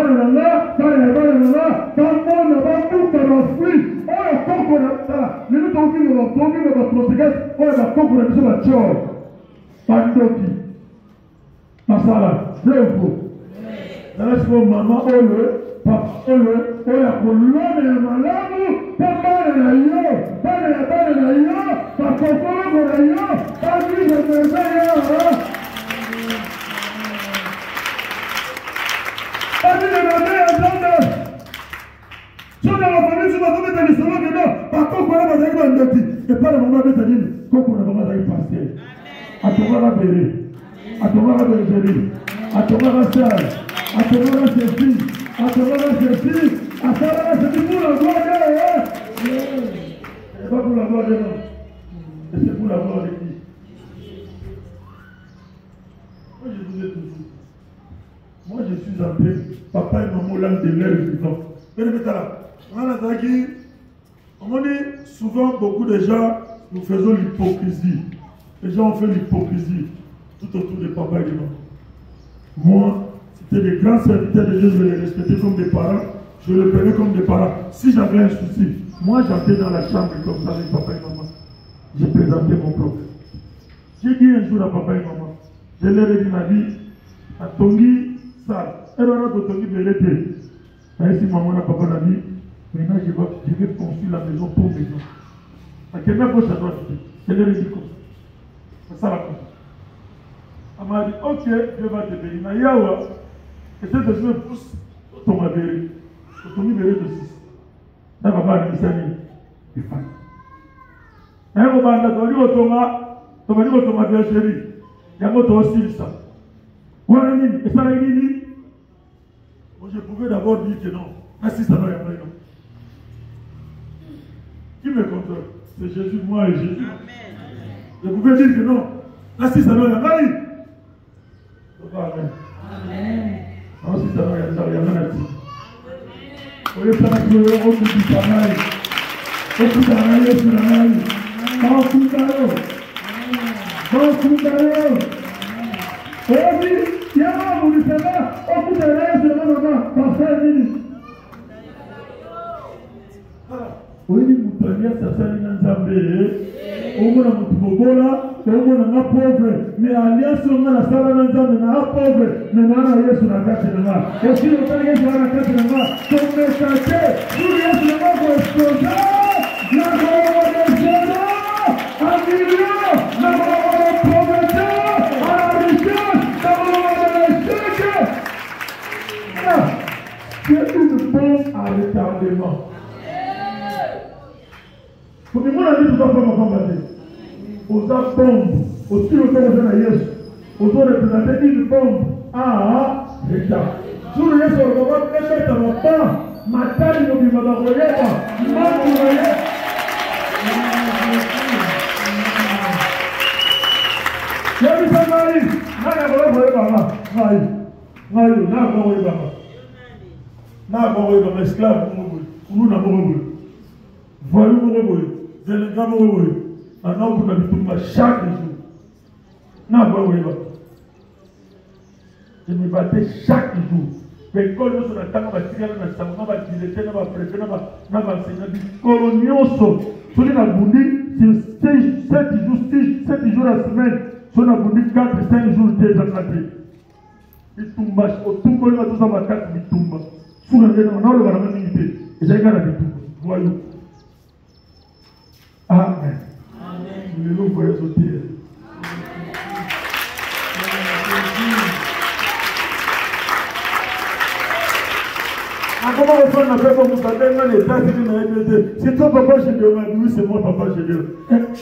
moi je suis entré, papa et maman l'âme de l'air vivant. On dit souvent beaucoup de gens, nous faisons l'hypocrisie. Les gens ont fait l'hypocrisie tout autour de papa et de maman. Moi, c'était des grands serviteurs de Dieu, je les respectais comme des parents, je les prenais comme des parents. Si j'avais un souci, moi j'entrais dans la chambre comme ça avec papa et maman. J'ai présenté mon problème. J'ai dit un jour à papa et maman, je leur ai dit ma vie, à Tongi, ça, elle aura de Tongi de l'été. Si maman n'a papa n'a dit, maintenant je vais construire la maison pour maison. À quelle heure ça doit être? Je leur ai dit comme ça. C'est ça la chose. Elle m'a dit, ok, Dieu va te bénir. Mais Yawa, et cette je me pousse, ton ma béri. Ton mi béri de 6. Elle va pas dire, c'est fan. Elle va pas dire, tu vas dire, tu vas bien chéri. Il y a votre aussi ça. Voilà, et ça l'a dit. Moi, je pouvais d'abord dire que non. Mais si ça va y avoir, non. Qui me contrôle? C'est Jésus, moi et Jésus. Amen. Je pouvais dire que non. Là, si ça va y avoir, amen. Amen. Non, si ça va y avoir, il y a rien à dire. Vous voyez, ça va être au bout du travail. Au bout du travail, au bout du travail. Au bout du travail. Au bout du travail. Oh oui, il y a un bout de ça, au bout de l'air, je vais passer une minute. Oui, vous prenez ça, ça vient d'Zambé. Au moins, vous pouvez là, au moins, on a pauvre. Mais alliance, on a la salle dans Zambé, on a pauvre. Mais on a rien sur la carte de main. Et si on a rien sur la carte de main, comme messager, tout rien sur la main pour exploser. La gloire de Dieu, à million. à retardement. Pour que mon ami tout à fait m'a combattu. Aux bombes, au style auquel on a Yesu, aux représentants une bombe. Ah, regarde. Sur le Yesu, on va mettre à ma part, ma taille, nous va m'envoyer, esclave, nous n'avons voyons, chaque jour. Je me battais chaque jour. Mais quand nous sommes en train de tirer dans le sang, va directer, va préférer, va enseigner. Colonioso, sur la Boundi, sur 7 jours la semaine, sur la Boundi, 4-5 jours déjà caté. Il tombe, au tombe, il va tout avoir 4 il tombe. Sur la tête, on a le barama milité. Et j'ai gagné la vie. Voyons. Amen. Nous nous voyons sauter. Comment on fait un affaire comme ça? C'est toi, papa, je dis, oui, c'est moi, papa, je dis.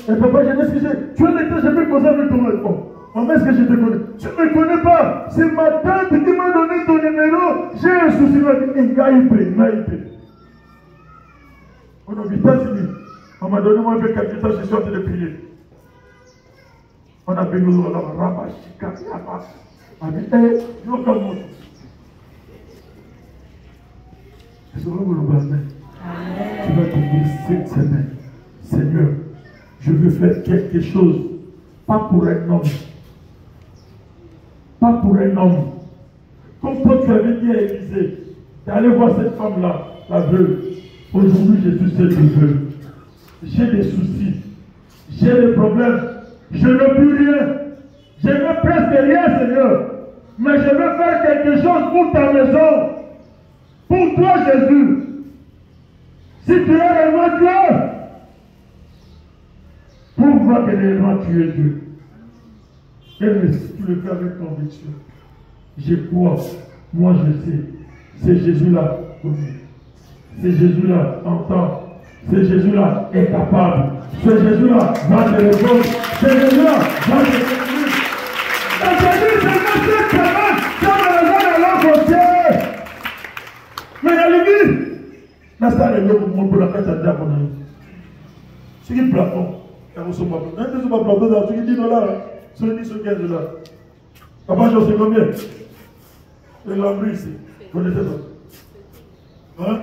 Et papa, je dis, tu n'as jamais causé avec ton enfant. Maman, est-ce que je te connais? Tu ne me connais pas. C'est ma tante qui m'a donné ton numéro. J'ai un souci, il m'a dit. On on m'a donné moi avec quelques temps, je suis en train de prier. On a béni le rabat, chika, yaba. Non, comme moi. Tu vas te dire cette semaine, Seigneur, je veux faire quelque chose, pas pour un homme. Pas pour un homme. Comme toi tu avais dit à Élisée, tu es allé voir cette femme-là, la veuve. Aujourd'hui, je suis cette veuve. J'ai des soucis, j'ai des problèmes, je n'ai plus rien. Je n'ai presque rien, Seigneur. Mais je veux faire quelque chose pour ta maison. Pour toi, Jésus. Si tu es réellement Dieu, pour voir que réellement tu es Dieu. Et si tu le fais avec conviction, je crois, moi je sais, c'est Jésus-là connu. C'est Jésus-là entend. C'est Jésus-là est capable. C'est Jésus-là va te répondre. C'est Jésus-là va te répondre. Et Jésus, c'est notre semaine, comme le vent de l'enfant. Mais il y a l'église. Là, ça a le monde pour la carte à diable. Ce qui est plafond, il y a un plafond. Un des plafond, c'est ce qui dit $, ce qui dit $15. Papa, je sais combien? Le lambris ici. Vous connaissez pas? Hein?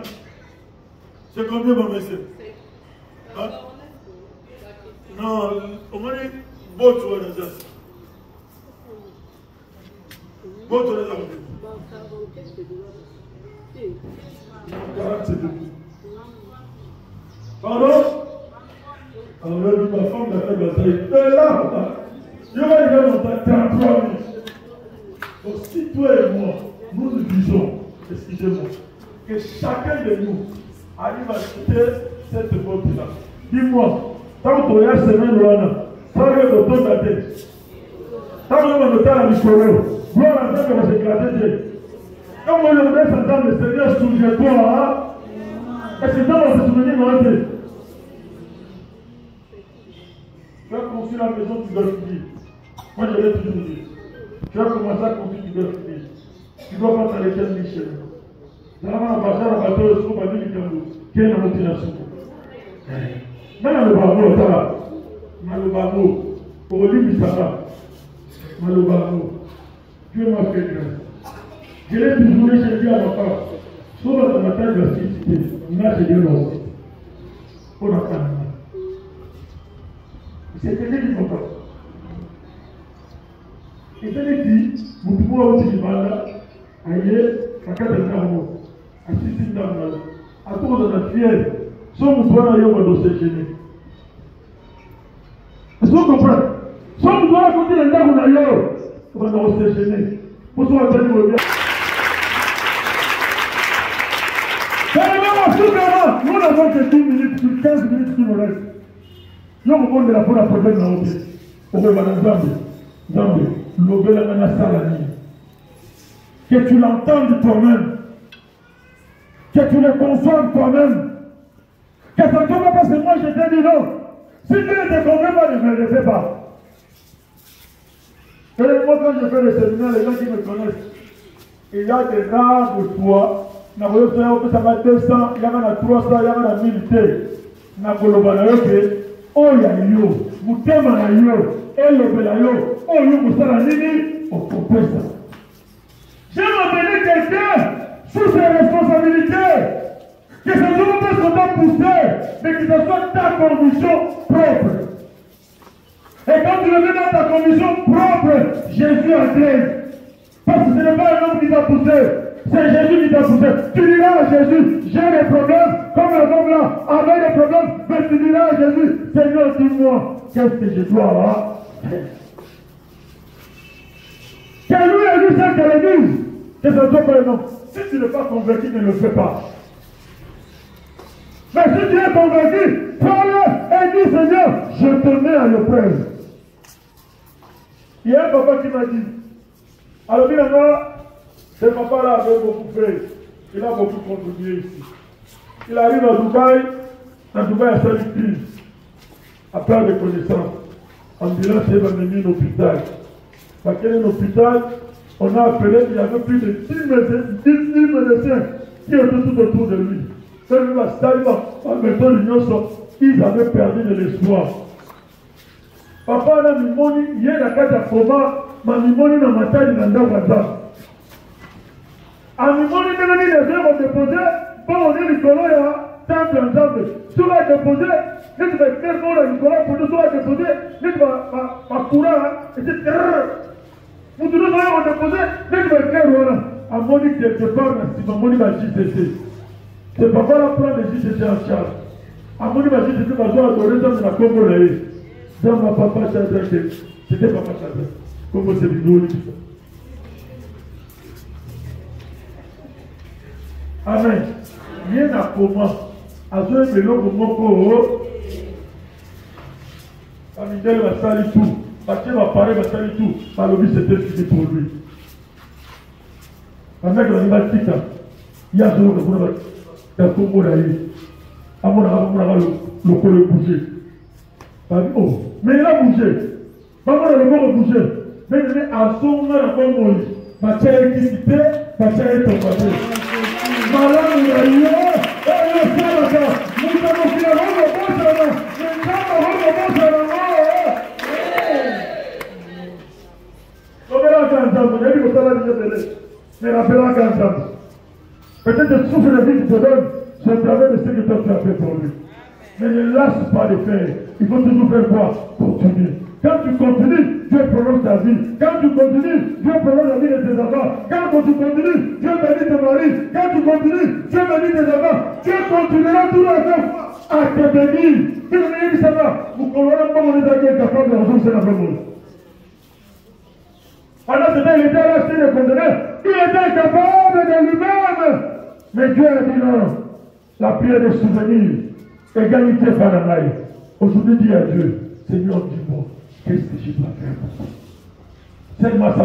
C'est combien, mon monsieur? Hein? Non, au moins, beau tu vois les gens. Beau tu vois les gens. 47. Pardon? Alors, ma femme m'a fait bataille. Mais là, je vais aller dans ta 33 000. Donc, si toi et moi, nous nous disons, excusez-moi, que chacun de nous arrive à quitter cette vote-là. Dis-moi, tant que tu as semaine là, ça va être autour de ta tête. Tant que tu as noté la micro, gloire à Dieu que va s'éclater. Quand on le laisse entendre le Seigneur, souviens-toi, est-ce que ça va se souvenir de la tête? Tu as construit la maison, tu dois finir. Moi, je l'ai toujours dit. Tu as commencé à construire, tu dois finir. Tu dois pas t'arrêter Michel. Dans la bagarre, la bateau, ce qu'on va dire, qui est dans notre nation. Dans le barreau, dans le barreau, pour lui, ça va. Dans le barreau, Dieu m'a fait grâce. Je l'ai toujours dit, j'ai dit à ma femme, sur la bataille de la cité, il m'a dit non. On a pas de c'était lui qui m'a fait. Et je l'ai dit, vous pouvez aussi du mal, ailleurs, à 4 ans, à 6 ans, à cause de la fièvre, sans vous prendre ailleurs, on va se gêner. Est-ce que vous comprenez? Sans vous prendre à côté de l'endroit ailleurs, on va se gêner. Pour ça, on va dire, bien. Nous n'avons que 10 minutes, 15 minutes qui nous restent. Nous avons de la bonne problème dans notre vie. On va dans Zambie, que tu l'entendes toi-même. que tu les consommes toi-même. Que ça ne tombe pas parce que moi je t'ai dit non. Si tu ne te convaincs pas, ne me le fais pas. Et moi, quand je fais le séminaire, les gens qui me connaissent, il y a des rares de foi. Ça va 200, il y en a 300, il y en a 1000. Oh, il y a yo, vous t'aimez la yo, et le bel yo, oh, yo, vous savez, nini, on comprend ça. J'aime amener quelqu'un sous ses responsabilités, que ce ne soit pas son temps poussé, mais que ce soit ta condition propre. Et quand tu le mets dans ta condition propre, Jésus agrée. Parce que ce n'est pas un homme qui t'a poussé, c'est Jésus qui t'a poussé. Tu diras à Jésus, j'ai des problèmes, comme un homme là, avec des problèmes, mais tu diras à Jésus, Seigneur, dis-moi, qu'est-ce que je dois faire? Que lui et lui, c'est qu'elle le dise. Que ce ne soit pas un homme. Si tu n'es pas convaincu, ne le fais pas. Mais si tu es convaincu, prends-le et dis, Seigneur, je te mets à l'épreuve. Il y a un papa qui m'a dit, alors ce papa-là avait beaucoup fait, il a beaucoup contribué ici. Il arrive à Dubaï il y a 5 crises, à perdre de connaissances. Ambulance est venue à l'hôpital. Parce qu'il y a un hôpital, on a appelé, il y avait plus de 10 médecins qui étaient tout autour de lui. Quand il va saluer, ils avaient perdu de l'espoir. Papa na mimoni, il y a la carte à coma, ma mimoni na matani na ndakwaza. A mimoni mélanie les gens vont déposer, bon on est Nicolas ya, temple ensemble. Si on va déposer, si tu vas faire bon à Nicolas pour nous, si on va déposer, si tu vas courir, et c'est vous tous nous allons déposer, si tu vas faire voilà. A moni quelque part, si ma moni va JCC. C'est papa la prend les JCC en charge. A moni va JCC va jouer à adorer dans la Congo là. Dans ma papa Chadra, c'était papa Chadra. Comment c'est vidéo ça. Amen. Rien à comment. À ce vélo pour mon corps. Amidel va salir tout. Mathieu va parler, va salir tout. Par le but, c'était fini pour lui. Avec l'animatique, il y a ce que vous avez. Il y a tout le monde à lui. À mon avis, le col est bougé. Oh, mais il a bougé. Maman a le corps bougé. Mais il est à son nom à Congo. Mathieu est quitté, Mathieu est tombé. Malade, il a eu. Et le frère, nous avons fait un bon chemin. Nous avons fait un bon chemin. Mais rappelons qu'ensemble. Peut-être que souffle de vie qui te donne, je te permets de ce que toi tu as fait pour lui. Mais ne lâche pas de faire. Il faut toujours faire quoi? Continuer. Quand tu continues, Dieu prolonge ta vie. Quand tu continues, Dieu prolonge la vie de tes enfants. Quand tu continues, Dieu bénit ton mari. Quand tu continues, Dieu bénit tes enfants. Dieu continuera tout le temps à te bénir. Tu ne dis pas, vous connaissez pas mon état qui est capable de résoudre ce monde. Alors c'était il était là, il était capable de lui-même. Mais Dieu a dit non. La prière des souvenirs, égalité par la maille. Aujourd'hui, dis à Dieu, Seigneur, dis-moi, qu'est-ce que je dois faire pour toi? C'est-moi ça,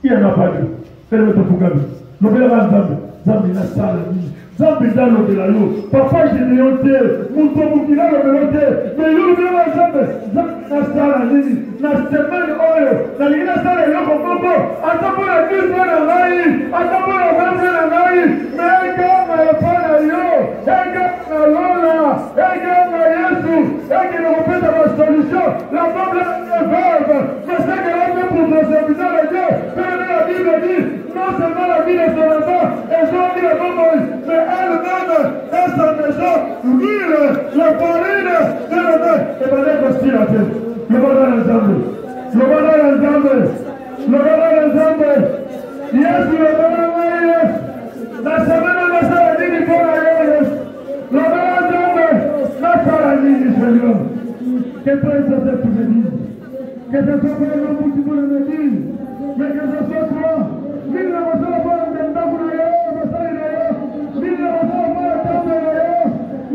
il n'y en a pas deux. Fais-le te fougabe. Le verre à Zambi. Zambi n'a pas la vie. Zambi n'a pas la vie. Papa, j'ai des hôtels. Mon tour, qui n'a pas de hôtel. Mais il y a un Zambi. Zambi n'a pas la vie. N'a semaine oil. N'a rien à faire. Il y a un coco. Attends pour la vie, c'est la vie. Attends pour la vie, c'est la vie. Mais un gars n'a pas la yo. Un gars n'a l'ola. Un gars n'a Yesu. Un gars n'a pas de la solution. La femme est verbe. Mais c'est qu'elle a fait pour se servir de Dieu. La Bible dit, non seulement la vie de son enfant, et son vie de Moïse, mais elle-même et sa maison, l'huile, la farine, et le vin. Et bien, elle va se tirer. Le voilà l'ensemble. Le voilà l'ensemble. Le voilà l'ensemble. Yes, le voilà l'ensemble. La semaine de la semaine, il faut la gueule. Le voilà l'ensemble. La paradis du Seigneur. Que toi, ça te tu me dis. Que ce soit pour l'homme qui vous le dire. Mais que ce soit toi. Mille ne va pas voir un temps pour le Mille ne va pas voir un temps pour le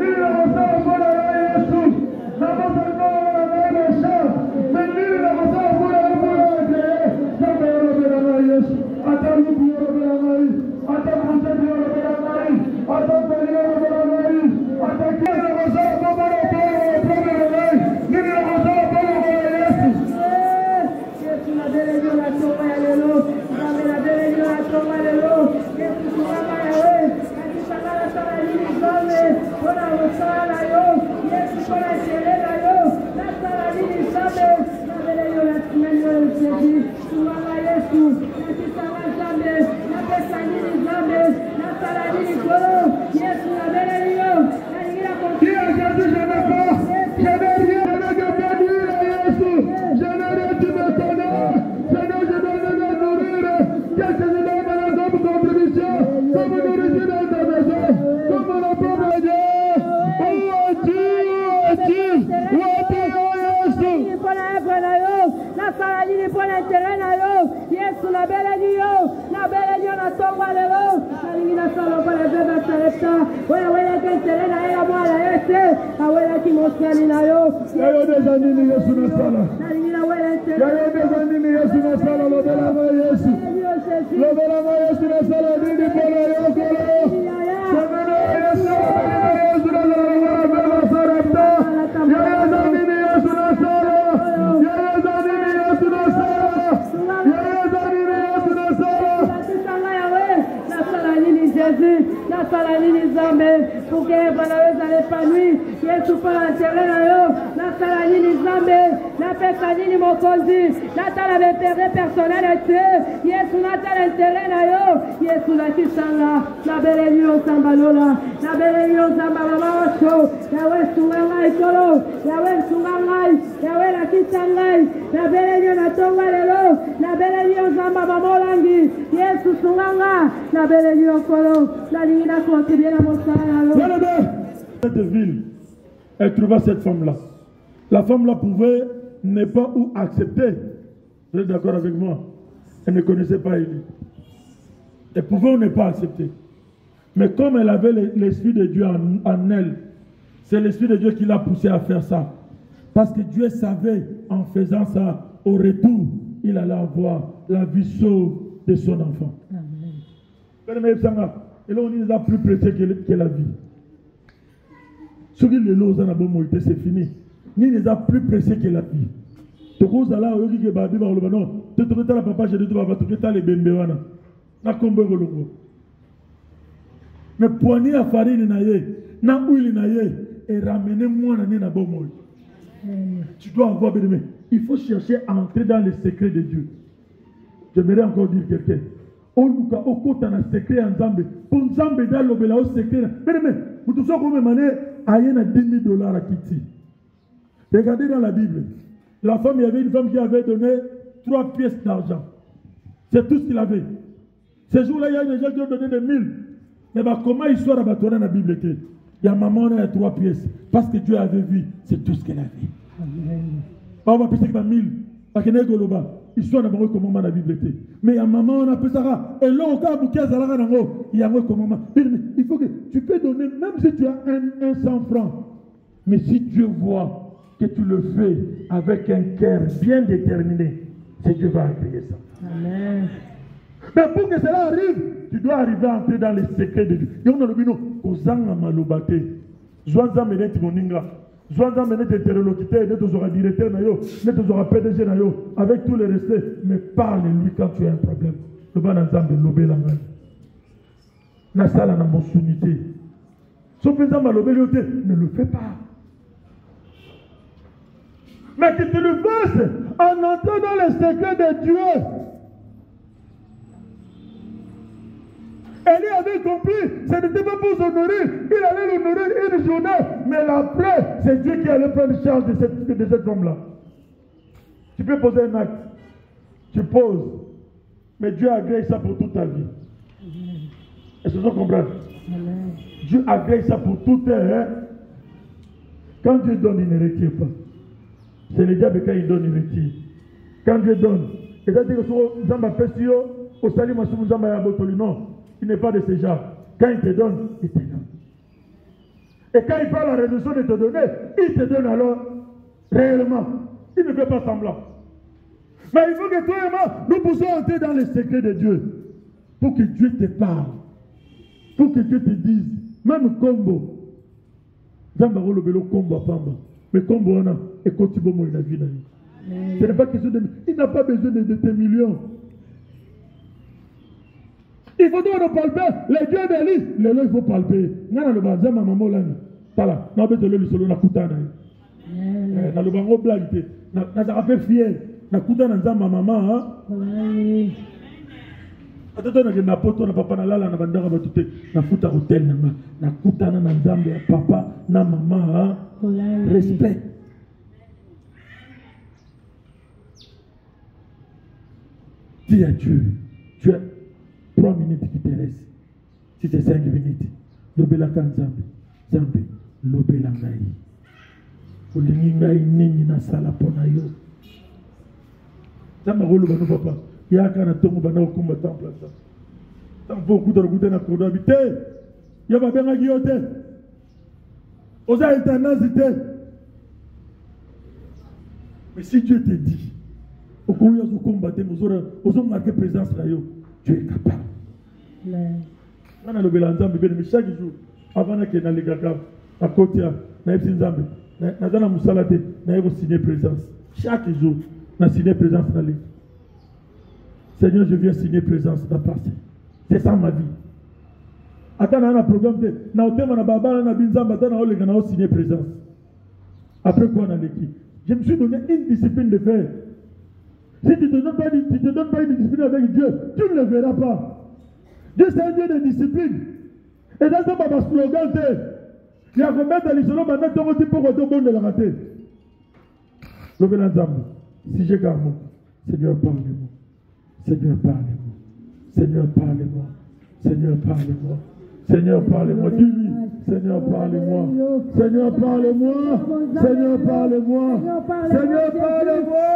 Mille ne va pas voir la Jésus. La voix de la chance. Mais mille ne va pas voir la Jésus. Ça va la Jésus. Attends-nous pour la Marie. Attends-nous pour la Marie. Yesu, nakisanga Nzambe, napesa nini Nzambe, nasala nini kolo, Yesu nabeleli yo, nalingira Qui a Jésus, je n'ai pas. Je n'ai rien de bénir à Jésus. Je n'ai rien de me connaître. Seigneur, je dois me nourrir. Qu'est-ce que je dois me donner comme contribution, comme nourriture dans ta maison, comme la pauvre Dieu. Où es-tu? Où es-tu? Où es-tu, oh Jésus? nasala nini mpo na intere na yo Yesu nabeleli yo na tongo lelo nalingi nasala mpo na beba saleta oyo awelaki intere na ye ya mwana ye te awelaki mosali na yo yayo deja nini Yesu nasala nalingi nawela intere yayo deja nini Yesu nasala lobelanga Yesu lobelanga Yesu nasala nini mpo na yo kolo semene Yesu nasala beba saleta yayo nini Yesu nasala Jésus, nasala nini Nzambe pour que bana weza épanoui Yesu pa intérêt na yo nasala nini Nzambe napesa nini mokonzi natala bepere personnel ete Yesu natala intérêt na yo Yesu nakisanga nabeleli yo Nzamba lola nabeleli yo Nzamba mama osho yawe sunga ngai kolo yawe sunga ngai yawe nakisa ngai nabeleli yo na tonga lelo nabeleli yo Nzamba mama olangi Yesu sunga nga nabeleli yo kolo. Cette ville, elle trouva cette femme-là. La femme-là pouvait ne pas ou accepter. Vous êtes d'accord avec moi? Elle ne connaissait pas Élie. Elle pouvait ou ne pas accepter. Mais comme elle avait l'Esprit de Dieu en elle, c'est l'Esprit de Dieu qui l'a poussée à faire ça. Parce que Dieu savait, en faisant ça, au retour, il allait avoir la vie sauve de son enfant. Et là, on est plus précieux que la vie. Ce qui est le c'est fini. Ni les a plus précieux que la vie. Tu causes là, tu dis que tu te la papa, je te dis que tu as les bembéwana. Na kombe golongo. Mais poignée à farine na huile et ramener moi na bomoy. Tu dois avoir bien. Il faut chercher à entrer dans les secrets de Dieu. J'aimerais encore dire quelqu'un. Oluka okota na secret en Nzambe pour Nzambe da lobela au secret mais mutu soko memane ayena $10,000 à Kiti. Regardez dans la Bible, la femme, il y avait une femme qui avait donné 3 pièces d'argent. C'est tout ce qu'il avait. Ces jours-là, il y a des gens qui ont donné des 1000. Mais comment il sort à dans la Bible? Il y a maman, on a 3 pièces. Parce que Dieu avait vu, c'est tout ce qu'elle avait. On va penser que 1000. Il soit d'abord comment dans la Bible. Mais à maman, on a fait ça. Et là, il y a un comment. Il faut que tu peux donner, même si tu as un 100 francs. Mais si Dieu voit que tu le fais avec un cœur bien déterminé, c'est Dieu va agréer ça. Amen. Mais pour que cela arrive, tu dois arriver à entrer dans les secrets de Dieu. Il y a un albino, Kozanga Malobate, Zwanza Meneti Moninga. Zwanza Meneti interlocuteur, ne t'aura directeur, ne t'aura PDG, avec tous les respects, mais parle-lui quand tu as un problème. Le ban ensemble, l'obé la main. Nasala na monsunité. Sauf que ne le fais pas. Mais que tu le fasses en entrant dans les secrets de Dieu. Élie avait compris, ce n'était pas pour s'honorer, il allait l'honorer une journée, mais après, c'est Dieu qui allait prendre charge de cette femme-là. Tu peux poser un acte, tu poses, mais Dieu agrée ça pour toute ta vie. Est-ce que vous comprenez? Dieu agrée ça pour toute ta vie. Quand Dieu donne, il ne retire pas. C'est le diable quand il donne, il retire. Quand Dieu donne, c'est-à-dire que si Zamba Pessio, au salut, Zamba Yabotoli, non. Il n'est pas de ce genre. Quand il te donne, il te donne. Et quand il parle la réduction de te donner, il te donne alors réellement. Il ne fait pas semblant. Mais il faut que toi et moi, nous puissions entrer dans les secrets de Dieu. Pour que Dieu te parle. Pour que Dieu te dise. Même combo. Zambaro le vélo combo à Pamba. Mais combo on a. Et quand tu veux mourir la vie. Ce n'est pas question de. Il n'a pas besoin de tes millions. Il faut nous palper les dieux d'Élie. Les lois, il faut palper. Nana le banza maman lani. Tala. Na bete le solo na kutana. Na le bango blague. Na ça fait fier. nakuta na nzamba mama atata na kenda poto na papa na lala na bandaka batute na futa hotel na nakuta na nzamba ya papa na mama respect. Dis à Dieu, tu as 3 minutes qui te restent. Si c'est 5 minutes, lobelaka nzambe, nzambe lobela ngai. Olingi ngai nini na sala pona yo. Nzambe akoloba no papa, yaka na tongo bana okumba temple ça. Ntango okuta na kodo habité, ya babengaki yo te. Oza alternance te. Mais si Dieu te dit, au cours de combattre, nous avons marqué présence là, tu es capable. On a le Bélanzambe, mais chaque jour, avant que nous allions à côté, nous avons Nzambe, nous avons Moussalate, nous avons signé présence. Chaque jour, nous avons signé présence dans les. Seigneur, je viens signer présence dans ta passé. C'est ça ma vie. Attends, on a un programme de. Nous avons signé présence. Après quoi, on a l'équipe. Je me suis donné une discipline de faire. Si tu ne te donnes pas une discipline avec Dieu, tu ne le verras pas. Dieu, c'est un Dieu de discipline. Et dans ce slogan, il y a combien de l'isolo maintenant tu peux retourner de la rater. Si j'ai gardé, Seigneur, parle-moi. Seigneur, parle-moi. Seigneur, parle-moi. Seigneur, parle-moi. Seigneur, parle-moi. Dis-lui. Seigneur, parle-moi. Seigneur, parle-moi. Seigneur, parle-moi. Seigneur, parle-moi.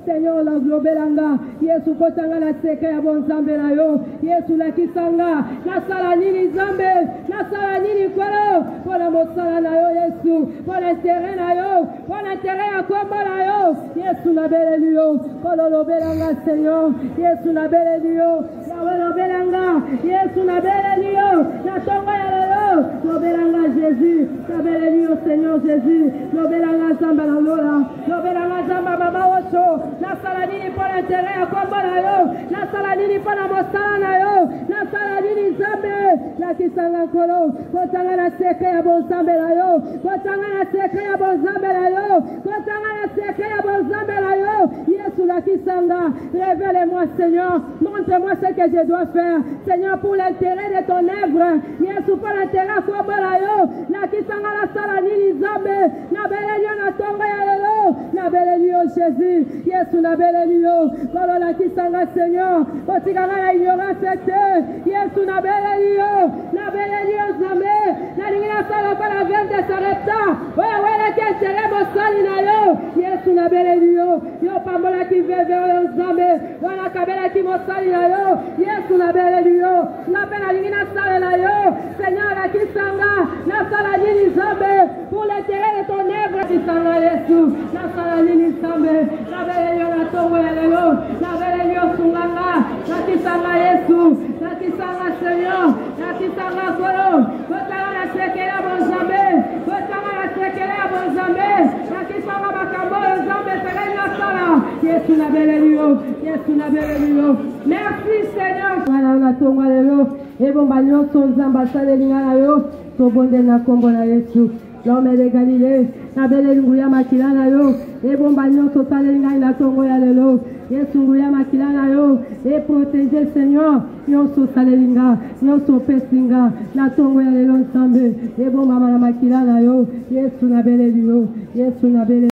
Seigneur, la globelanga, Yesu kotanga na seke ya bonzambe na yo, Yesu la kisanga, na sala nini zambe, na sala nini kwelo, pona mosala na yo Yesu, pona intérêt na yo, pona intérêt ya kombo na yo, Yesu na beleli yo, pona lobelanga Seigneur, Yesu na beleli yo, Yahweh lobelanga, Yesu na beleli yo, na tongo ya lelo, lobelanga Jésus, na beleli yo Seigneur Jésus, lobelanga zamba na lola, lobelanga zamba mama oso, na sala nini pour l'intérêt à combat na yo, na sala nini pour la mosala na yo, na sala nini zambe, la kisanga kolo, kotanga na seke ya bonzambe na yo, kotanga na seke ya bonzambe na yo, kotanga na seke ya bonzambe na yo, Yesu la kisanga, révèle-moi Seigneur, montre-moi ce que je dois faire, Seigneur pour l'intérêt de ton œuvre, Yesu pour l'intérêt à combat na yo, la kisanga la sala nini zambe, na belelio na tonga ya lelo, na belelio Jésus, Yesu na belelio, kolo la kisanga Seigneur, otikanga na ignorance te, Yesu na belelio zambe, na lingina sala pa la vente de sarepta, wewe la kesere mosali na yo, Yesu na belelio, yo pambola ki veve yo zambe, wana kabela ki mosali na yo, Yesu na belelio, na pena lingina sala na yo, Seigneur la kisanga, na sala nini zambe, pour l'intérêt de ton œuvre, kisanga Yesu, na sala nini zambe, na belelio na tongo ya lelo, na belelio sunganga, na kisanga Yesu, na kisanga Seigneur, na kisanga kolo, kotanga na sekela bonzambe, kotanga na sekela bonzambe, na kisanga makambo zambe sekela na sala, Yesu na belelio, Yesu na belelio, merci Seigneur, na tongo ya lelo, ebo banyo sonzamba salelinga na yo, tobonde na kombo na Yesu. L'homme de Galilée, na belle nguya makila na yo, e bomba nyonso salenga na tongo ya lelo, Yesu nguya makila na yo, e protéger Seigneur, nyonso salenga, nyonso pesinga, na tongo ya lelo nsambe, e bomba makila na yo, Yesu na belle yo, Yesu na belle